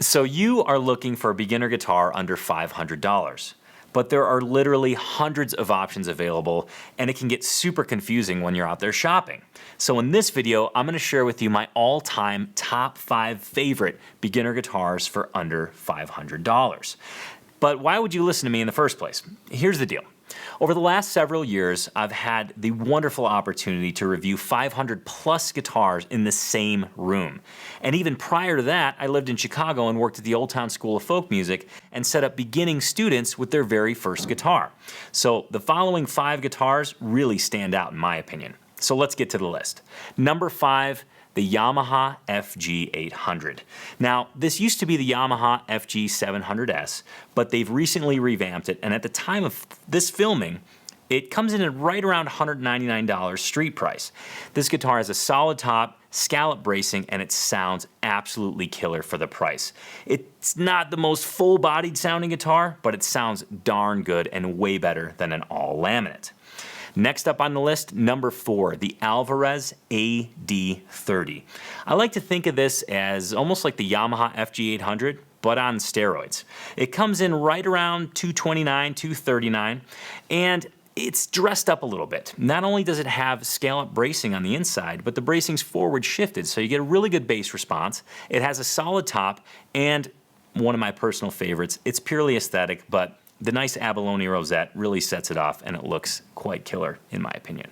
So you are looking for a beginner guitar under $500, but there are literally hundreds of options available, and it can get super confusing when you're out there shopping. So in this video, I'm gonna share with you my all-time top 5 favorite beginner guitars for under $500. But why would you listen to me in the first place? Here's the deal. Over the last several years, I've had the wonderful opportunity to review 500 plus guitars in the same room. And even prior to that, I lived in Chicago and worked at the Old Town School of Folk Music and set up beginning students with their very first guitar. So the following 5 guitars really stand out in my opinion. So let's get to the list. Number 5, the Yamaha FG800. Now, this used to be the Yamaha FG700S, but they've recently revamped it, and at the time of this filming, it comes in at right around $199 street price. This guitar has a solid top, scallop bracing, and it sounds absolutely killer for the price. It's not the most full-bodied sounding guitar, but it sounds darn good and way better than an all-laminate. Next up on the list, number 4, the Alvarez AD30. I like to think of this as almost like the Yamaha FG800, but on steroids. It comes in right around $229, $239, and it's dressed up a little bit. Not only does it have scallop bracing on the inside, but the bracing's forward shifted, so you get a really good bass response. It has a solid top, and one of my personal favorites, it's purely aesthetic, but the nice abalone rosette really sets it off, and it looks quite killer in my opinion.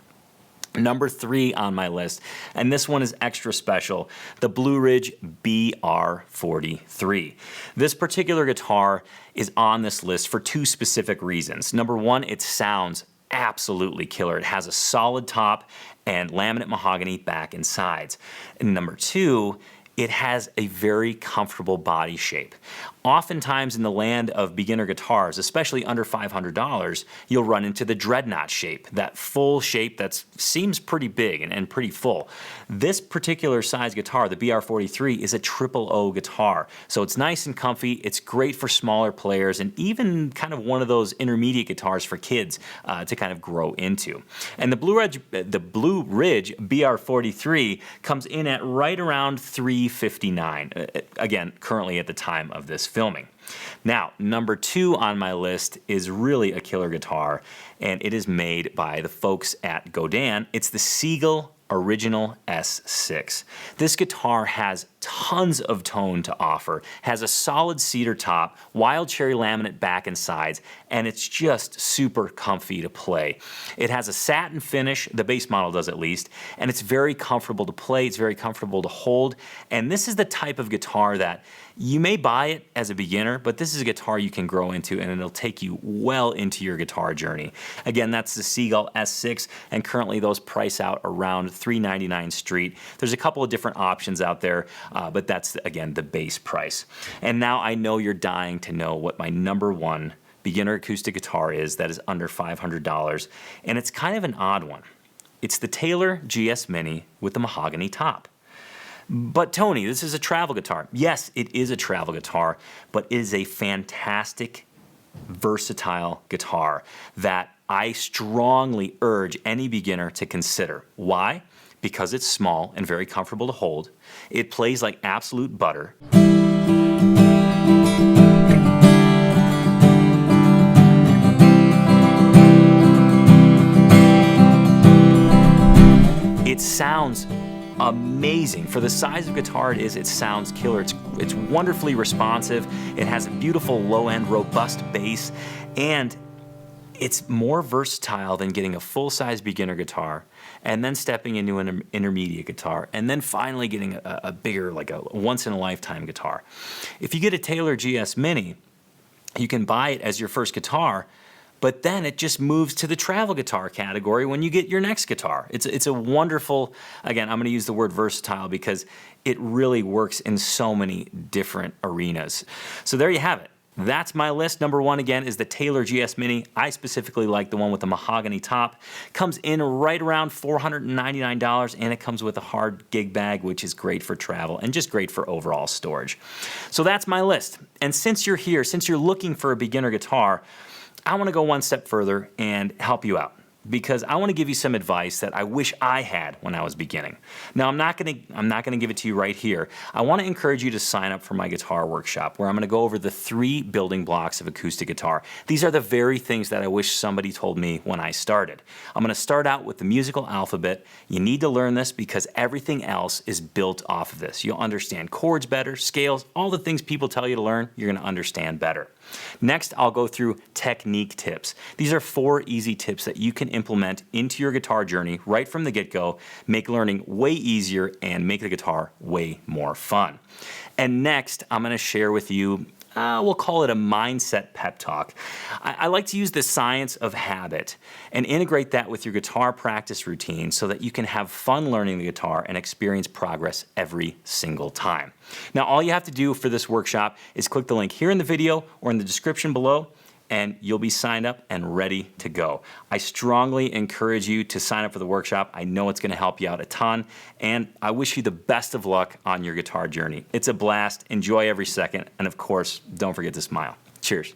Number 3 on my list, and this one is extra special, the Blue Ridge BR43. This particular guitar is on this list for 2 specific reasons. Number 1, it sounds absolutely killer. It has a solid top and laminate mahogany back and sides. And number 2, it has a very comfortable body shape. Oftentimes in the land of beginner guitars, especially under $500, you'll run into the dreadnought shape, that full shape that seems pretty big and pretty full. This particular size guitar, the BR43, is a triple O guitar. So it's nice and comfy, it's great for smaller players, and even kind of one of those intermediate guitars for kids to kind of grow into. And the Blue Ridge BR43 comes in at right around $359, again, currently at the time of this filming. Now, number 2 on my list is really a killer guitar, and it is made by the folks at Godin. It's the Seagull Original S6. This guitar has tons of tone to offer, has a solid cedar top, wild cherry laminate back and sides, and it's just super comfy to play. It has a satin finish, the base model does at least, and it's very comfortable to play, it's very comfortable to hold, and this is the type of guitar that you may buy it as a beginner, but this is a guitar you can grow into, and it'll take you well into your guitar journey. Again, that's the Seagull S6, and currently those price out around $399 street. There's a couple of different options out there, but that's, again, the base price. And now I know you're dying to know what my number 1 beginner acoustic guitar is that is under $500, and it's kind of an odd one. It's the Taylor GS Mini with the mahogany top. But Tony, this is a travel guitar. Yes, it is a travel guitar, but it is a fantastic, versatile guitar that I strongly urge any beginner to consider. Why? Because it's small and very comfortable to hold. It plays like absolute butter. It sounds amazing. For the size of guitar it is, it sounds killer. It's wonderfully responsive. It has a beautiful low-end, robust bass, and it's more versatile than getting a full-size beginner guitar and then stepping into an intermediate guitar and then finally getting a bigger, like a once-in-a-lifetime guitar. If you get a Taylor GS Mini, you can buy it as your first guitar, but then it just moves to the travel guitar category when you get your next guitar. It's a wonderful, again, I'm going to use the word versatile because it really works in so many different arenas. So there you have it. That's my list. Number 1 again is the Taylor GS Mini. I specifically like the one with the mahogany top. Comes in right around $499, and it comes with a hard gig bag, which is great for travel and just great for overall storage. So that's my list. And since you're here, since you're looking for a beginner guitar, I want to go one step further and help you out. because I want to give you some advice that I wish I had when I was beginning. Now, I'm not going to give it to you right here. I want to encourage you to sign up for my guitar workshop, where I'm going to go over the 3 building blocks of acoustic guitar. These are the very things that I wish somebody told me when I started. I'm going to start out with the musical alphabet. You need to learn this because everything else is built off of this. You'll understand chords better, scales, all the things people tell you to learn, you're going to understand better. Next, I'll go through technique tips. These are 4 easy tips that you can implement into your guitar journey right from the get-go, make learning way easier, and make the guitar way more fun. And next, I'm going to share with you we'll call it a mindset pep talk. I like to use the science of habit and integrate that with your guitar practice routine so that you can have fun learning the guitar and experience progress every single time. Now, all you have to do for this workshop is click the link here in the video or in the description below, and you'll be signed up and ready to go. I strongly encourage you to sign up for the workshop. I know it's gonna help you out a ton, and I wish you the best of luck on your guitar journey. It's a blast, enjoy every second, and of course, don't forget to smile. Cheers.